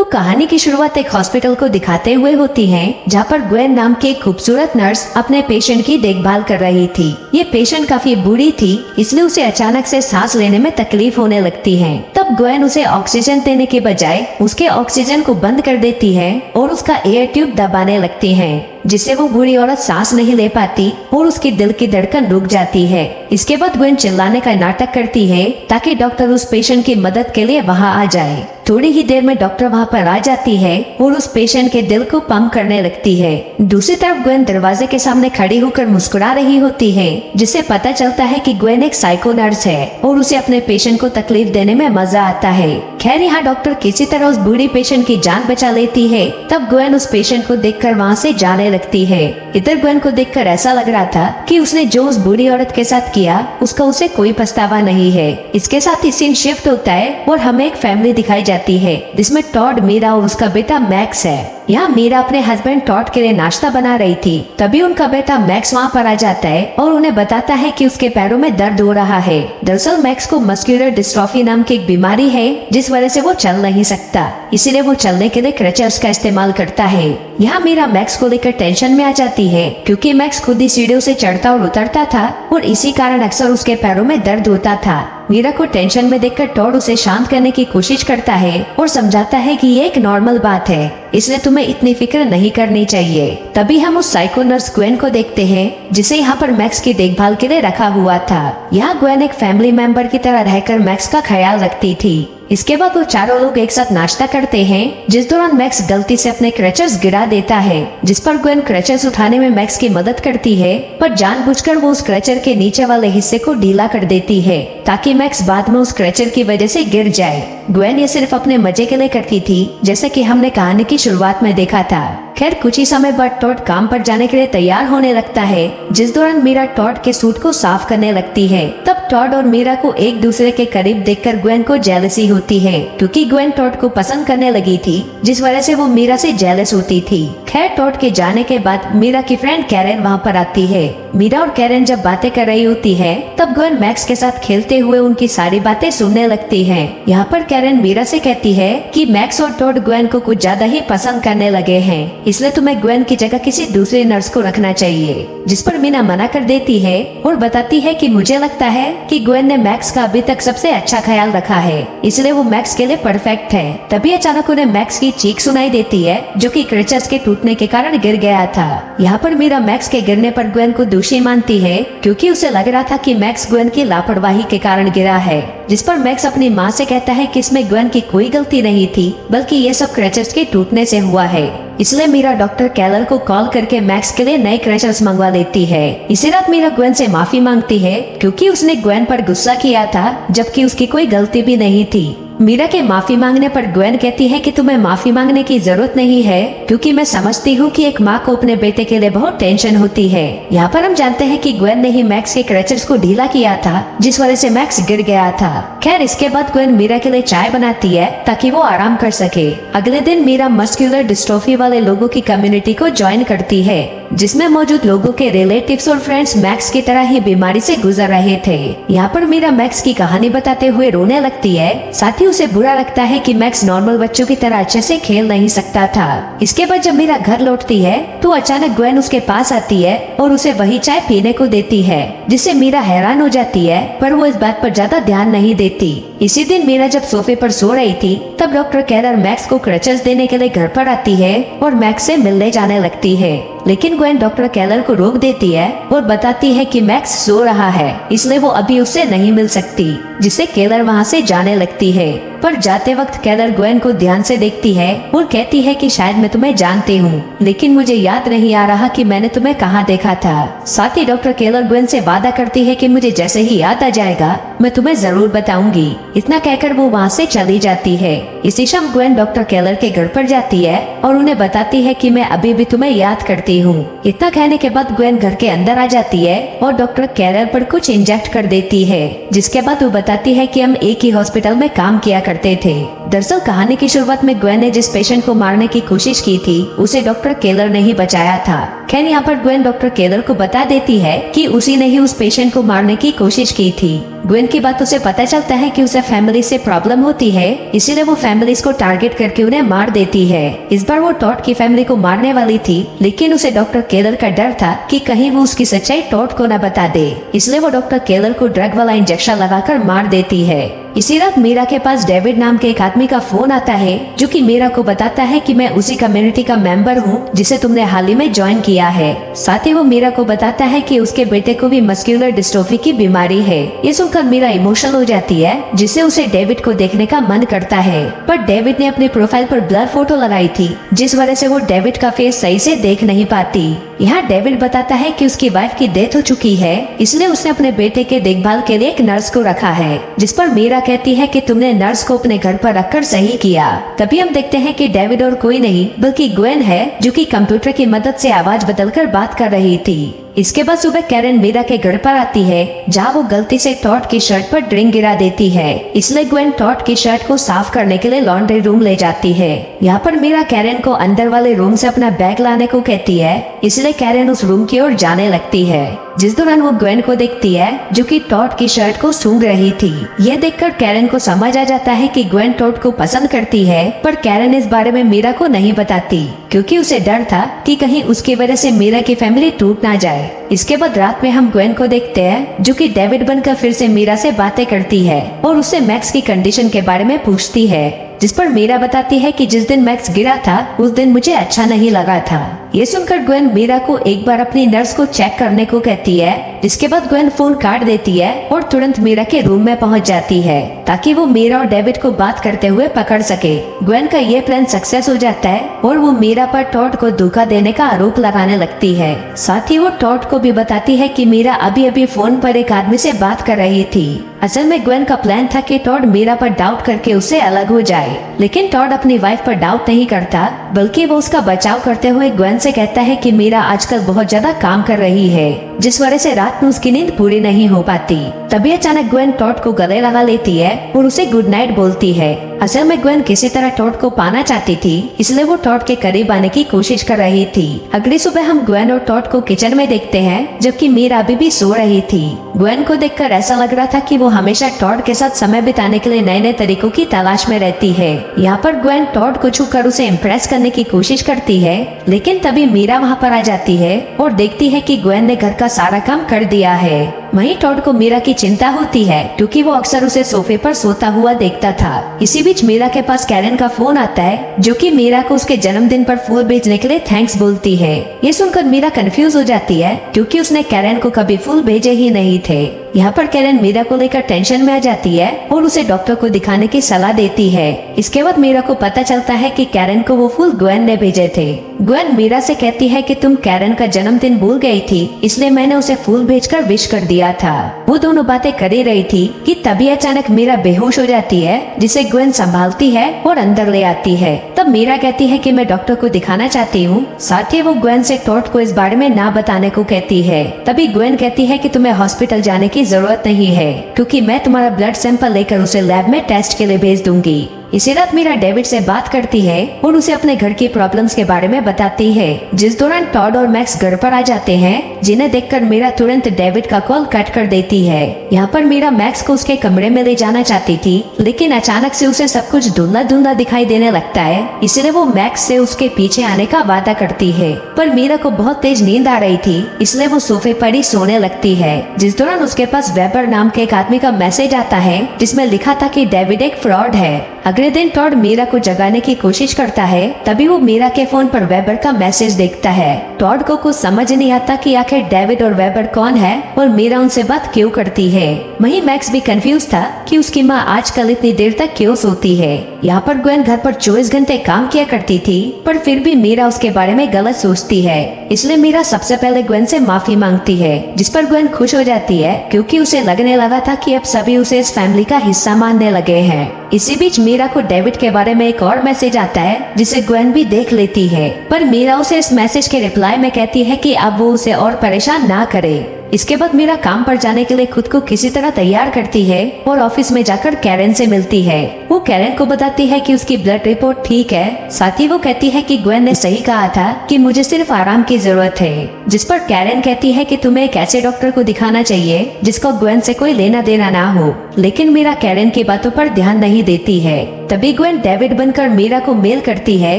कहानी की शुरुआत एक हॉस्पिटल को दिखाते हुए होती है, जहाँ पर ग्वेन नाम की एक खूबसूरत नर्स अपने पेशेंट की देखभाल कर रही थी। ये पेशेंट काफी बूढ़ी थी, इसलिए उसे अचानक से सांस लेने में तकलीफ होने लगती है। तब ग्वेन उसे ऑक्सीजन देने के बजाय उसके ऑक्सीजन को बंद कर देती है और उसका एयर ट्यूब दबाने लगती है, जिससे वो बूढ़ी औरत सांस नहीं ले पाती और उसकी दिल की धड़कन रुक जाती है। इसके बाद ग्वेन चिल्लाने का नाटक करती है ताकि डॉक्टर उस पेशेंट की मदद के लिए वहाँ आ जाए। थोड़ी ही देर में डॉक्टर वहाँ पर आ जाती है और उस पेशेंट के दिल को पंप करने लगती है। दूसरी तरफ ग्वेन दरवाजे के सामने खड़ी होकर मुस्कुरा रही होती है, जिससे पता चलता है कि ग्वेन एक साइको नर्स है और उसे अपने पेशेंट को तकलीफ देने में मजा आता है। खैर यहाँ डॉक्टर किसी तरह उस बूढ़ी पेशेंट की जान बचा लेती है। तब ग्वेन उस पेशेंट को देखकर वहाँ से जाने लगती है। इधर ग्वेन को देखकर ऐसा लग रहा था कि उसने जो उस बूढ़ी औरत के साथ किया उसका उसे कोई पछतावा नहीं है। इसके साथ ही सीन शिफ्ट होता है और हमें एक फैमिली दिखाई जाती है, जिसमें टॉड, मीरा और उसका बेटा मैक्स है। यहाँ मीरा अपने हस्बैंड टॉड के लिए नाश्ता बना रही थी, तभी उनका बेटा मैक्स वहाँ पर आ जाता है और उन्हें बताता है कि उसके पैरों में दर्द हो रहा है। दरअसल मैक्स को मस्कुलर डिस्ट्रॉफी नाम की एक बीमारी है, जिस वजह से वो चल नहीं सकता, इसीलिए वो चलने के लिए क्रचर्स का इस्तेमाल करता है। यहाँ मीरा मैक्स को लेकर टेंशन में आ जाती है, क्योंकि मैक्स खुद ही सीढ़ियों से चढ़ता और उतरता था और इसी कारण अक्सर उसके पैरों में दर्द होता था। मीरा को टेंशन में देखकर टॉड उसे शांत करने की कोशिश करता है और समझाता है कि ये एक नॉर्मल बात है, इसलिए तुम्हें इतनी फिक्र नहीं करनी चाहिए। तभी हम उस साइको नर्स ग्वेन को देखते हैं, जिसे यहाँ पर मैक्स की देखभाल के लिए रखा हुआ था। यहाँ ग्वेन एक फैमिली मेंबर की तरह रहकर मैक्स का ख्याल रखती थी। इसके बाद वो चारों लोग एक साथ नाश्ता करते हैं, जिस दौरान मैक्स गलती से अपने क्रचर्स गिरा देता है, जिस पर ग्वेन क्रचर्स उठाने में मैक्स की मदद करती है, पर जानबूझकर वो उस क्रचर के नीचे वाले हिस्से को ढीला कर देती है ताकि मैक्स बाद में उस क्रचर की वजह से गिर जाए। ग्वेन ये सिर्फ अपने मजे के लिए करती थी, जैसे कि हमने कहानी की शुरुआत में देखा था। खैर कुछ ही समय बाद टॉड काम पर जाने के लिए तैयार होने लगता है, जिस दौरान मीरा टॉड के सूट को साफ करने लगती है। तब टॉड और मीरा को एक दूसरे के करीब देखकर ग्वेन को जेलसी होती है, क्योंकि ग्वेन टॉड को पसंद करने लगी थी, जिस वजह से वो मीरा से जेलस होती थी। खैर टॉड के जाने के बाद मीरा की फ्रेंड कैरेन वहाँ पर आती है। मीरा और कैरेन जब बातें कर रही होती है, तब ग्वेन मैक्स के साथ खेलते हुए उनकी सारी बातें सुनने लगती है। यहाँ पर कैरेन मीरा से कहती है कि मैक्स और टॉड ग्वेन को कुछ ज्यादा ही पसंद करने लगे हैं, इसलिए तुम्हें ग्वेन की जगह किसी दूसरे नर्स को रखना चाहिए। जिस पर मीना मना कर देती है और बताती है कि मुझे लगता है कि ग्वेन ने मैक्स का अभी तक सबसे अच्छा ख्याल रखा है, इसलिए वो मैक्स के लिए परफेक्ट है। तभी अचानक उन्हें मैक्स की चीख सुनाई देती है, जो कि क्रचर्स के टूटने के कारण गिर गया था। यहाँ पर मीरा मैक्स के गिरने पर ग्वेन को दोषी मानती है, क्योंकि उसे लग रहा था कि मैक्स ग्वेन की लापरवाही के कारण गिरा है। जिस पर मैक्स अपनी माँ से कहता है कि इसमें ग्वेन की कोई गलती नहीं थी, बल्कि ये सब क्रचर्स के टूटने से हुआ है। इसलिए मीरा डॉक्टर कैलर को कॉल करके मैक्स के लिए नए क्रचर्स मंगवा लेती है। इसी रात मीरा ग्वेन से माफी मांगती है, क्योंकि उसने ग्वेन पर गुस्सा किया था, जबकि उसकी कोई गलती भी नहीं थी। मीरा के माफी मांगने पर ग्वेन कहती है कि तुम्हें माफी मांगने की जरूरत नहीं है, क्योंकि मैं समझती हूँ कि एक माँ को अपने बेटे के लिए बहुत टेंशन होती है। यहाँ पर हम जानते हैं कि ग्वेन ने ही मैक्स के क्रचर्स को ढीला किया था, जिस वजह से मैक्स गिर गया था। खैर इसके बाद ग्वेन मीरा के लिए चाय बनाती है ताकि वो आराम कर सके। अगले दिन मीरा मस्कुलर डिस्ट्रोफी वाले लोगों की कम्युनिटी को ज्वाइन करती है, जिसमें मौजूद लोगों के रिलेटिव्स और फ्रेंड्स मैक्स की तरह ही बीमारी से गुजर रहे थे। यहाँ पर मीरा मैक्स की कहानी बताते हुए रोने लगती है। साथ ही उसे बुरा लगता है कि मैक्स नॉर्मल बच्चों की तरह अच्छे से खेल नहीं सकता था। इसके बाद जब मीरा घर लौटती है, तो अचानक ग्वेन उसके पास आती है और उसे वही चाय पीने को देती है, जिससे मीरा हैरान हो जाती है, पर वो इस बात पर ज्यादा ध्यान नहीं देती। इसी दिन मीरा जब सोफे पर सो रही थी, तब डॉक्टर कैलर मैक्स को क्रचर्स देने के लिए घर पर आती है और मैक्स से मिलने जाने लगती है। लेकिन ग्वेन डॉक्टर कैलर को रोक देती है और बताती है कि मैक्स सो रहा है, इसलिए वो अभी उससे नहीं मिल सकती, जिससे कैलर वहाँ से जाने लगती है। पर जाते वक्त कैलर ग्वेन को ध्यान से देखती है और कहती है कि शायद मैं तुम्हें जानती हूँ, लेकिन मुझे याद नहीं आ रहा कि मैंने तुम्हें कहाँ देखा था। साथ ही डॉक्टर कैलर ग्वेन से वादा करती है कि मुझे जैसे ही याद आ जाएगा मैं तुम्हें जरूर बताऊंगी। इतना कहकर वो वहाँ से चली जाती है। इसी शाम ग्वेन डॉक्टर कैलर के घर पर जाती है और उन्हें बताती है कि मैं अभी भी तुम्हें याद करती हूँ। इतना कहने के बाद ग्वेन घर के अंदर आ जाती है और डॉक्टर कैलर पर कुछ इंजेक्ट कर देती है, जिसके बाद वो बताती है कि हम एक ही हॉस्पिटल में काम किया करते थे। दरअसल कहानी की शुरुआत में ग्वेन ने जिस पेशेंट को मारने की कोशिश की थी उसे डॉक्टर केलर ने ही बचाया था। खैर यहाँ पर ग्वेन डॉक्टर केलर को बता देती है कि उसी ने ही उस पेशेंट को मारने की कोशिश की थी। ग्वेन की बातों से पता चलता है कि उसे फैमिली से प्रॉब्लम होती है, इसीलिए वो फैमिलीज को टारगेट करके उन्हें मार देती है। इस बार वो टॉड की फैमिली को मारने वाली थी, लेकिन उसे डॉक्टर केलर का डर था कि कहीं वो उसकी सच्चाई टॉड को न बता दे, इसलिए वो डॉक्टर केलर को ड्रग वाला इंजेक्शन लगाकर मार देती है। इसी रात मीरा के पास डेविड नाम के एक आदमी का फोन आता है, जो कि मीरा को बताता है कि मैं उसी कम्युनिटी का मेंबर हूँ जिसे तुमने हाल ही में ज्वाइन किया है। साथ ही वो मीरा को बताता है कि उसके बेटे को भी मस्कुलर डिस्ट्रोफी की बीमारी है। ये सुनकर मीरा इमोशनल हो जाती है, जिससे उसे डेविड को देखने का मन करता है, पर डेविड ने अपने प्रोफाइल पर ब्लर फोटो लगाई थी, जिस वजह से वो डेविड का फेस सही से देख नहीं पाती। यहाँ डेविड बताता है कि उसकी वाइफ की डेथ हो चुकी है, इसलिए उसने अपने बेटे के देखभाल के लिए एक नर्स को रखा है, जिस पर मीरा कहती है कि तुमने नर्स को अपने घर पर रखकर सही किया। तभी हम देखते हैं कि डेविड और कोई नहीं बल्कि ग्वेन है, जो कि कंप्यूटर की मदद से आवाज बदलकर बात कर रही थी। इसके बाद सुबह कैरन मीरा के घर पर आती है, जहाँ वो गलती से टॉड की शर्ट पर ड्रिंक गिरा देती है, इसलिए ग्वेन टॉड की शर्ट को साफ करने के लिए लॉन्ड्री रूम ले जाती है। यहाँ पर मीरा कैरन को अंदर वाले रूम से अपना बैग लाने को कहती है, इसलिए कैरन उस रूम की ओर जाने लगती है, जिस दौरान वो ग्वेन को देखती है जो कि टॉड की शर्ट को सूंघ रही थी। यह देखकर कैरन को समझ आ जाता है कि ग्वेन टॉड को पसंद करती है, पर कैरन इस बारे में मीरा को नहीं बताती, क्योंकि उसे डर था कि कहीं उसकी वजह से मीरा की फैमिली टूट ना जाए। इसके बाद रात में हम ग्वेन को देखते हैं, जो कि डेविड बनकर फिर से मीरा से बातें करती है और उससे मैक्स की कंडीशन के बारे में पूछती है, जिस पर मीरा बताती है कि जिस दिन मैक्स गिरा था उस दिन मुझे अच्छा नहीं लगा था। ये सुनकर ग्वेन मीरा को एक बार अपनी नर्स को चेक करने को कहती है, जिसके बाद ग्वेन फोन काट देती है और तुरंत मीरा के रूम में पहुंच जाती है, ताकि वो मीरा और डेविड को बात करते हुए पकड़ सके। ग्वेन का ये प्लान सक्सेस हो जाता है और वो मीरा पर टॉड को धोखा देने का आरोप लगाने लगती है। साथ ही वो टॉड को भी बताती है कि मीरा अभी अभी फोन पर एक आदमी से बात कर रही थी। असल में ग्वेन का प्लान था कि टॉड मीरा पर डाउट करके उससे अलग हो जाए, लेकिन टॉड अपनी वाइफ पर डाउट नहीं करता, बल्कि वो उसका बचाव करते हुए ग्वेन से कहता है कि मीरा आजकल बहुत ज्यादा काम कर रही है, जिस वजह से रात में उसकी नींद पूरी नहीं हो पाती। तभी अचानक ग्वेन टॉड को गले लगा लेती है और उसे गुड नाइट बोलती है। असल में ग्वेन किसी तरह टॉड को पाना चाहती थी, इसलिए वो टॉड के करीब आने की कोशिश कर रही थी। अगली सुबह हम ग्वेन और टॉड को किचन में देखते हैं, जबकि मीरा अभी भी सो रही थी। ग्वेन को देखकर ऐसा लग रहा था कि वो हमेशा टॉड के साथ समय बिताने के लिए नए नए तरीकों की तलाश में रहती है। यहाँ पर ग्वेन टॉड को छूकर उसे इम्प्रेस करने की कोशिश करती है, लेकिन तभी मीरा वहाँ पर आ जाती है और देखती है कि ग्वेन ने घर का सारा काम कर दिया है। वहीं टॉड को मीरा की चिंता होती है, क्योंकि वो अक्सर उसे सोफे पर सोता हुआ देखता था। इसी बीच मीरा के पास कैरन का फोन आता है, जो कि मीरा को उसके जन्मदिन पर फूल भेजने के लिए थैंक्स बोलती है। ये सुनकर मीरा कंफ्यूज हो जाती है, क्योंकि उसने कैरन को कभी फूल भेजे ही नहीं थे। यहाँ पर कैरन मीरा को लेकर टेंशन में आ जाती है और उसे डॉक्टर को दिखाने की सलाह देती है। इसके बाद मीरा को पता चलता है कि कैरन को वो फूल ग्वेन ने भेजे थे। ग्वेन मीरा से कहती है कि तुम कैरन का जन्मदिन भूल गई थी, इसलिए मैंने उसे फूल भेजकर विश कर दिया था। वो दोनों बातें कर ही रही थी कि तभी अचानक मीरा बेहोश हो जाती है, जिसे ग्वेन संभालती है और अंदर ले आती है। तब मीरा कहती है कि मैं डॉक्टर को दिखाना चाहती हूँ। साथ ही वो ग्वेन से टॉड को इस बारे में ना बताने को कहती है। तभी ग्वेन कहती है कि तुम्हें हॉस्पिटल जाने की जरूरत नहीं है, क्योंकि मैं तुम्हारा ब्लड सैंपल लेकर उसे लैब में टेस्ट के लिए भेज दूंगी। इसी रात मीरा डेविड से बात करती है और उसे अपने घर की प्रॉब्लम्स के बारे में बताती है, जिस दौरान टॉड और मैक्स घर पर आ जाते हैं, जिन्हें देखकर मीरा तुरंत डेविड का कॉल कट कर देती है। यहाँ पर मीरा मैक्स को उसके कमरे में ले जाना चाहती थी, लेकिन अचानक से उसे सब कुछ धुंधला धुंधला दिखाई देने लगता है, इसलिए वो मैक्स से उसके पीछे आने का वादा करती है। पर मीरा को बहुत तेज नींद आ रही थी, इसलिए वो सोफे पर ही सोने लगती है। जिस दौरान उसके पास वेबर नाम के एक आदमी का मैसेज आता है, जिसमें लिखा था कि डेविड एक फ्रॉड है। अगले दिन टॉड मीरा को जगाने की कोशिश करता है, तभी वो मीरा के फोन पर वेबर का मैसेज देखता है। टॉड को कुछ समझ नहीं आता कि आखिर डेविड और वेबर कौन है और मीरा उनसे बात क्यों करती है। वहीं मैक्स भी कंफ्यूज था कि उसकी माँ आजकल इतनी देर तक क्यों सोती है। यहाँ पर ग्वेन घर पर 24 घंटे काम किया करती थी, पर फिर भी मीरा उसके बारे में गलत सोचती है, इसलिए मीरा सबसे पहले ग्वेन से माफी मांगती है, जिस पर ग्वेन खुश हो जाती है, क्योंकि उसे लगने लगा था कि अब सभी उसे इस फैमिली का हिस्सा मानने लगे हैं। इसी बीच मीरा को डेविड के बारे में एक और मैसेज आता है, जिसे ग्वेन भी देख लेती है, पर मीरा उसे इस मैसेज के रिप्लाई में कहती है कि अब वो उसे और परेशान ना करे। इसके बाद मीरा काम पर जाने के लिए खुद को किसी तरह तैयार करती है और ऑफिस में जाकर कैरन से मिलती है। वो कैरन को बताती है कि उसकी ब्लड रिपोर्ट ठीक है। साथ ही वो कहती है कि ग्वेन ने सही कहा था कि मुझे सिर्फ आराम की जरूरत है, जिस पर कैरन कहती है कि तुम्हें एक ऐसे डॉक्टर को दिखाना चाहिए जिसको ग्वेन से कोई लेना देना ना हो। लेकिन मीरा कैरन की बातों पर ध्यान नहीं देती है। तभी ग्वेन डेविड बनकर मीरा को मेल करती है।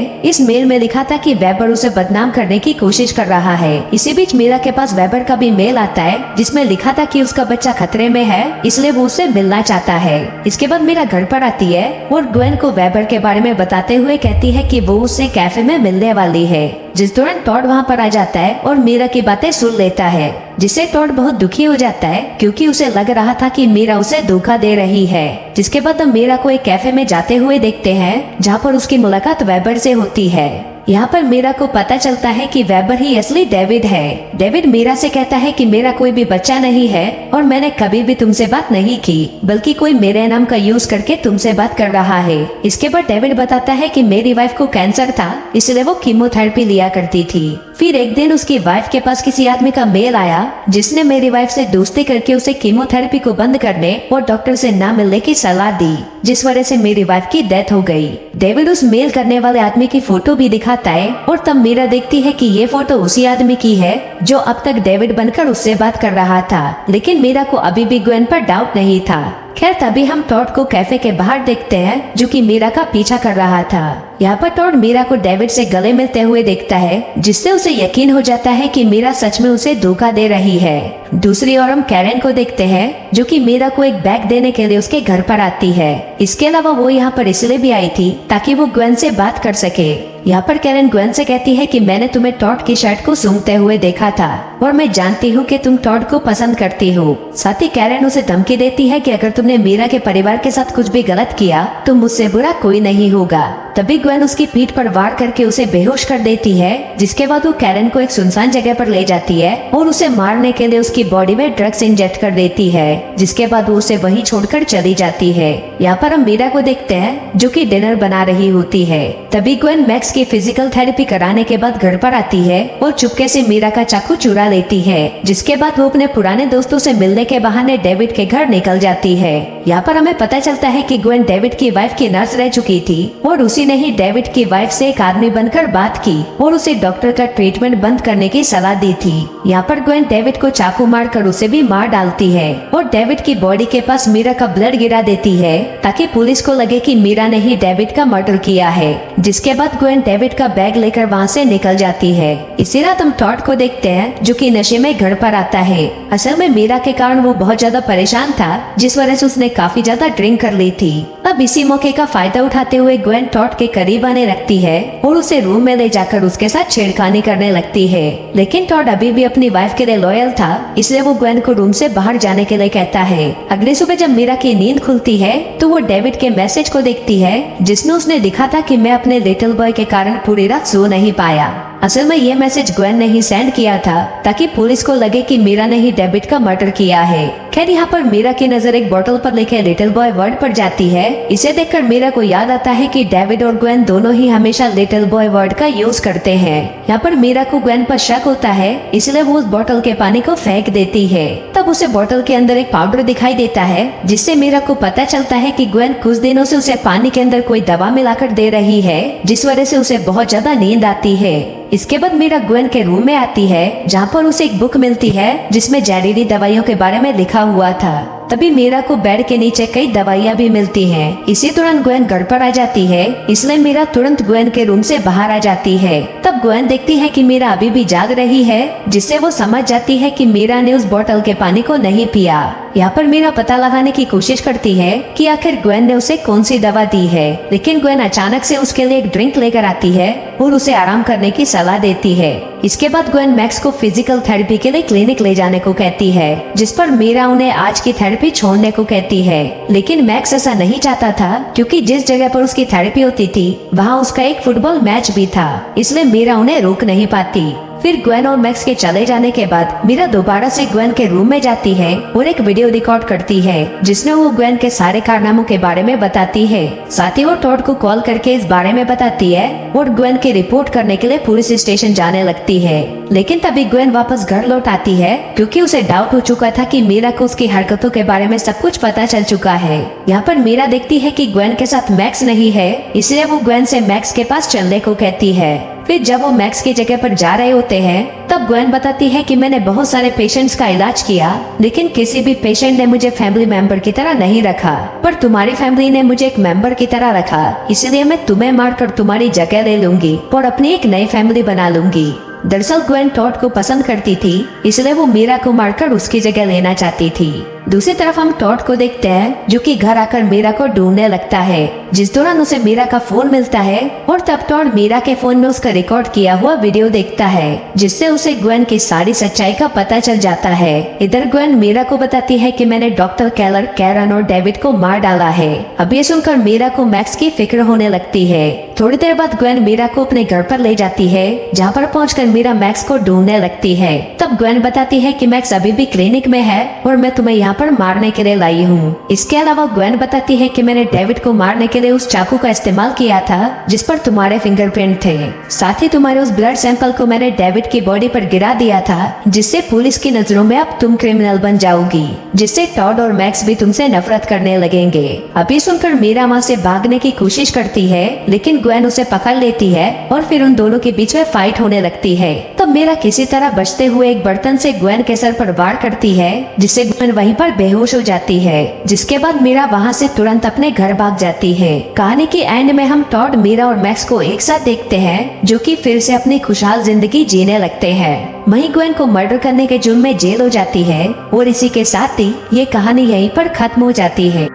इस मेल में लिखा था कि वेबर उसे बदनाम करने की कोशिश कर रहा है। इसी बीच मीरा के पास वेबर का भी मेल आता है जिसमें लिखा था कि उसका बच्चा खतरे में है, इसलिए वो उससे मिलना चाहता है। इसके बाद मीरा घर पर आती है और ग्वेन को वेबर के बारे में बताते हुए कहती है कि वो उससे कैफे में मिलने वाली है। जिस दौरान टॉड वहाँ पर आ जाता है और मीरा की बातें सुन लेता है, जिससे टॉड बहुत दुखी हो जाता है क्योंकि उसे लग रहा था कि मीरा उसे धोखा दे रही है। जिसके बाद हम मीरा को एक कैफे में जाते हुए देखते हैं जहाँ पर उसकी मुलाकात वेबर से होती है। यहाँ पर मीरा को पता चलता है कि वेबर ही असली डेविड है। डेविड मीरा से कहता है कि मेरा कोई भी बच्चा नहीं है और मैंने कभी भी तुमसे बात नहीं की, बल्कि कोई मेरे नाम का यूज करके तुमसे बात कर रहा है। इसके बाद डेविड बताता है कि मेरी वाइफ को कैंसर था, इसलिए वो कीमोथेरेपी लिया करती थी। फिर एक दिन उसकी वाइफ के पास किसी आदमी का मेल आया जिसने मेरी वाइफ से दोस्ती करके उसे कीमोथेरेपी को बंद करने और डॉक्टर से ना मिलने की सलाह दी, जिस वजह से मेरी वाइफ की डेथ हो गई। डेविड उस मेल करने वाले आदमी की फोटो भी दिखाता है और तब मीरा देखती है कि ये फोटो उसी आदमी की है जो अब तक डेविड बनकर उससे बात कर रहा था। लेकिन मीरा को अभी भी ग्वेन पर डाउट नहीं था। खैर तभी हम टॉड को कैफे के बाहर देखते हैं जो कि मीरा का पीछा कर रहा था। यहाँ पर टॉड मीरा को डेविड से गले मिलते हुए देखता है, जिससे उसे यकीन हो जाता है कि मीरा सच में उसे धोखा दे रही है। दूसरी ओर हम कैरन को देखते हैं जो कि मीरा को एक बैग देने के लिए उसके घर पर आती है। इसके अलावा वो यहाँ पर इसलिए भी आई थी ताकि वो ग्वेन से बात कर सके। यहाँ पर कैरन ग्वेन से कहती है कि मैंने तुम्हें टॉड की शर्ट को सूंघते हुए देखा था और मैं जानती हूँ कि तुम टॉड को पसंद करती हो। साथ ही कैरन उसे धमकी देती है कि अगर तुमने मीरा के परिवार के साथ कुछ भी गलत किया तो मुझसे बुरा कोई नहीं होगा। तभी ग्वेन उसकी पीठ पर वार करके उसे बेहोश कर देती है, जिसके बाद वो कैरन को एक सुनसान जगह पर ले जाती है और उसे मारने के लिए उसकी बॉडी में ड्रग्स इंजेक्ट कर देती है, जिसके बाद वो उसे वहीं छोड़कर चली जाती है। यहाँ पर हम मीरा को देखते हैं जो कि डिनर बना रही होती है। तभी ग्वेन मैक्स की फिजिकल थेरेपी कराने के बाद घर पर आती है और चुपके से मीरा का चाकू चुरा लेती है, जिसके बाद वो अपने पुराने दोस्तों से मिलने के बहाने डेविड के घर निकल जाती है। यहाँ पर हमें पता चलता है कि ग्वेन डेविड की वाइफ की नर्स रह चुकी थी और उसी ने ही डेविड की वाइफ से एक आदमी बनकर बात की और उसे डॉक्टर का ट्रीटमेंट बंद करने की सलाह दी थी। यहाँ पर ग्वेन डेविड को चाकू मारकर उसे भी मार डालती है और डेविड की बॉडी के पास मीरा का ब्लड गिरा देती है ताकि पुलिस को लगे कि मीरा ने ही डेविड का मर्डर किया है। जिसके बाद ग्वेन डेविड का बैग लेकर वहाँ से निकल जाती है। इसी रात हम टॉड को देखते हैं जो कि नशे में घर पर आता है। असल में मीरा के कारण वो बहुत ज्यादा परेशान था, जिस वजह से उसने काफी ज्यादा ड्रिंक कर ली थी। अब इसी मौके का फायदा उठाते हुए ग्वेन टॉड के करीब आने लगती है और उसे रूम में ले जाकर उसके साथ छेड़खानी करने लगती है। लेकिन टॉड अभी भी अपनी वाइफ के लिए लॉयल था, इसलिए वो ग्वेन को रूम से बाहर जाने के लिए कहता है। अगली सुबह जब मीरा की नींद खुलती है तो वो डेविड के मैसेज को देखती है जिसमें उसने लिखा था कि मैं अपने लिटिल बॉय के कारण पूरी रात सो नहीं पाया। असल में ये मैसेज ग्वेन ने ही सेंड किया था ताकि पुलिस को लगे कि मीरा ने ही डेविड का मर्डर किया है। खैर यहाँ पर मीरा की नजर एक बोतल पर लिखे लिटिल बॉय वर्ड पर जाती है। इसे देखकर मीरा को याद आता है कि डेविड और ग्वेन दोनों ही हमेशा लिटिल बॉय वर्ड का यूज करते हैं। यहाँ पर मीरा को ग्वेन पर शक होता है, इसलिए वो उस बोतल के पानी को फेंक देती है। तब उसे बोतल के अंदर एक पाउडर दिखाई देता है, जिससे मीरा को पता चलता है कि ग्वेन कुछ दिनों से उसे पानी के अंदर कोई दवा मिलाकर दे रही है, जिस वजह से उसे बहुत ज्यादा नींद आती है। इसके बाद मीरा ग्वेन के रूम में आती है जहाँ पर उसे एक बुक मिलती है जिसमें जहरीली दवाइयों के बारे में लिखा हुआ था। तभी मीरा को बेड के नीचे कई दवाइयाँ भी मिलती हैं। इसी दौरान ग्वेन घर पर आ जाती है, इसलिए मीरा तुरंत ग्वेन के रूम से बाहर आ जाती है। तब ग्वेन देखती है कि मीरा अभी भी जाग रही है, जिससे वो समझ जाती है कि मीरा ने उस बोतल के पानी को नहीं पिया। यहाँ पर मीरा पता लगाने की कोशिश करती है कि आखिर ग्वेन ने उसे कौन सी दवा दी है, लेकिन ग्वेन अचानक से उसके लिए एक ड्रिंक लेकर आती है और उसे आराम करने की सलाह देती है। इसके बाद ग्वेन मैक्स को फिजिकल थेरेपी के लिए क्लिनिक ले जाने को कहती है, जिस पर मीरा उन्हें आज की थेरेपी छोड़ने को कहती है। लेकिन मैक्स ऐसा नहीं चाहता था, क्योंकि जिस जगह पर उसकी थेरेपी होती थी वहाँ उसका एक फुटबॉल मैच भी था, इसलिए मीरा उन्हें रोक नहीं पाती। फिर ग्वेन और मैक्स के चले जाने के बाद मीरा दोबारा से ग्वेन के रूम में जाती है और एक वीडियो रिकॉर्ड करती है जिसमें वो ग्वेन के सारे कारनामों के बारे में बताती है। साथ ही वो टॉड को कॉल करके इस बारे में बताती है और ग्वेन की रिपोर्ट करने के लिए पुलिस स्टेशन जाने लगती है। लेकिन तभी ग्वेन वापस घर लौट आती है क्योंकि उसे डाउट हो चुका था कि मीरा को उसकी हरकतों के बारे में सब कुछ पता चल चुका है। यहाँ पर मीरा देखती है कि ग्वेन के साथ मैक्स नहीं है, इसलिए वो ग्वेन से मैक्स के पास चलने को कहती है। फिर जब वो मैक्स की जगह पर जा रहे होते हैं तब ग्वेन बताती है कि मैंने बहुत सारे पेशेंट्स का इलाज किया लेकिन किसी भी पेशेंट ने मुझे फैमिली मेंबर की तरह नहीं रखा, पर तुम्हारी फैमिली ने मुझे एक मेंबर की तरह रखा, इसलिए मैं तुम्हें मारकर तुम्हारी जगह ले लूंगी और अपनी एक नई फैमिली बना लूंगी। दरअसल ग्वेन टॉड को पसंद करती थी, इसलिए वो मीरा को मारकर उसकी जगह लेना चाहती थी। दूसरी तरफ हम टॉड को देखते हैं जो कि घर आकर मीरा को ढूंढने लगता है, जिस दौरान उसे मीरा का फोन मिलता है और तब टॉड मीरा के फोन में उसका रिकॉर्ड किया हुआ वीडियो देखता है जिससे उसे ग्वेन की सारी सच्चाई का पता चल जाता है। इधर ग्वेन मीरा को बताती है कि मैंने डॉक्टर केलर, कैरन और डेविड को मार डाला है। अब ये सुनकर मीरा को मैक्स की फिक्र होने लगती है। थोड़ी देर बाद ग्वेन मीरा को अपने घर पर ले जाती है जहाँ पर पहुंचकर मीरा मैक्स को ढूंढने लगती है। तब ग्वेन बताती है कि मैक्स अभी भी क्लिनिक में है और मैं तुम्हें यहाँ पर मारने के लिए लाई हूँ। इसके अलावा ग्वेन बताती है कि मैंने डेविड को मारने के लिए उस चाकू का इस्तेमाल किया था जिस पर तुम्हारे फिंगरप्रिंट थे। साथ ही तुम्हारे उस ब्लड सैंपल को मैंने डेविड की बॉडी पर गिरा दिया था जिससे पुलिस की नजरों में अब तुम क्रिमिनल बन जाओगी, जिससे टॉड और मैक्स भी तुमसे नफरत करने लगेंगे। अभी सुनकर मीरा वहाँ से भागने की कोशिश करती है लेकिन ग्वेन उसे पकड़ लेती है और फिर उन दोनों के बीच में फाइट होने लगती है। तब मीरा किसी तरह बचते हुए एक बर्तन से ग्वेन के सर पर वार करती है जिससे ग्वेन वहीं पर बेहोश हो जाती है, जिसके बाद मीरा वहाँ से तुरंत अपने घर भाग जाती है। कहानी के एंड में हम टॉड, मीरा और मैक्स को एक साथ देखते हैं जो कि फिर से अपनी खुशहाल जिंदगी जीने लगते हैं। वहीं ग्वेन को मर्डर करने के जुर्म में जेल हो जाती है और इसी के साथ ही ये कहानी यहीं पर खत्म हो जाती है।